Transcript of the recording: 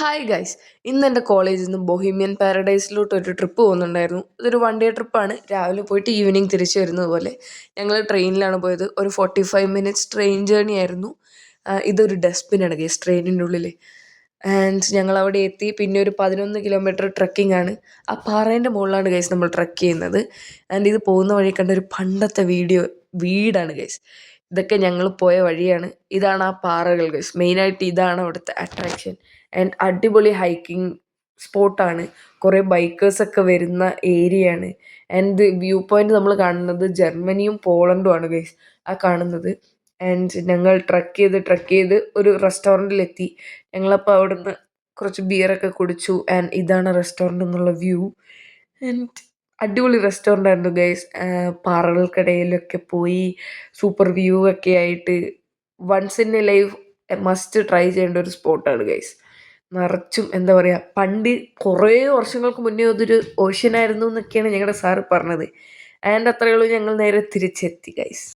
Hi guys, ഇന്ന് എൻ്റെ കോളേജിൽ നിന്ന് ബൊഹീമിയൻ പാരഡൈസിലോട്ട് ഒരു ട്രിപ്പ് പോകുന്നുണ്ടായിരുന്നു. ഇതൊരു വൺ ഡേ ട്രിപ്പാണ്. രാവിലെ പോയിട്ട് ഈവനിങ് തിരിച്ചു വരുന്നത് പോലെ. ഞങ്ങൾ ട്രെയിനിലാണ് പോയത്. ഒരു 45 മിനിറ്റ്സ് ട്രെയിൻ ജേർണി ആയിരുന്നു. ഇതൊരു ഡസ്റ്റ്ബിനാണ് ഗൈസ് ട്രെയിനിൻ്റെ ഉള്ളിൽ. ആൻഡ് ഞങ്ങൾ അവിടെ എത്തി. പിന്നെ ഒരു 11 കിലോമീറ്റർ ട്രക്കിംഗ് ആണ്. ആ പാറേൻ്റെ മുകളിലാണ് ഗൈസ് നമ്മൾ ട്രക്ക് ചെയ്യുന്നത്. ആൻഡ് ഇത് പോകുന്ന വഴി കണ്ട ഒരു പണ്ടത്തെ വീടാണ് ഗൈസ്. ഇതൊക്കെ ഞങ്ങൾ പോയ വഴിയാണ്. ഇതാണ് ആ പാറകൾ ഗൈസ്. മെയിനായിട്ട് ഇതാണ് അവിടുത്തെ അട്രാക്ഷൻ. ആൻഡ് അടിപൊളി ഹൈക്കിംഗ് സ്പോട്ടാണ്. കുറേ ബൈക്കേഴ്സൊക്കെ വരുന്ന ഏരിയയാണ്. ആൻഡ് വ്യൂ പോയിന്റ് നമ്മൾ കാണുന്നത് ജർമ്മനിയും പോളണ്ടും ആണ് ഗൈസ് ആ കാണുന്നത്. ആൻഡ് ഞങ്ങൾ ട്രക്ക് ചെയ്ത് ഒരു റെസ്റ്റോറൻറ്റിലെത്തി. ഞങ്ങളപ്പോൾ അവിടുന്ന് കുറച്ച് ബിയറൊക്കെ കുടിച്ചു. ആൻഡ് ഇതാണ് റെസ്റ്റോറൻറ്റ് എന്നുള്ള വ്യൂ. ആൻഡ് അടിപൊളി റെസ്റ്റോറൻ്റ് ആയിരുന്നു ഗൈസ്. പാറകൾക്കിടയിലൊക്കെ പോയി സൂപ്പർ വ്യൂ ഒക്കെ ആയിട്ട് once in a life must try ചെയ്യേണ്ട ഒരു സ്പോട്ടാണ് ഗൈസ്. നിറച്ചും എന്താ പറയുക, പണ്ട് കുറേ വർഷങ്ങൾക്ക് മുന്നേ അതൊരു ഓഷ്യനായിരുന്നു എന്നൊക്കെയാണ് ഞങ്ങളുടെ സാറ് പറഞ്ഞത്. ആൻഡ് അത്രയേ ഉള്ളൂ, ഞങ്ങൾ നേരെ തിരിച്ചെത്തി ഗൈസ്.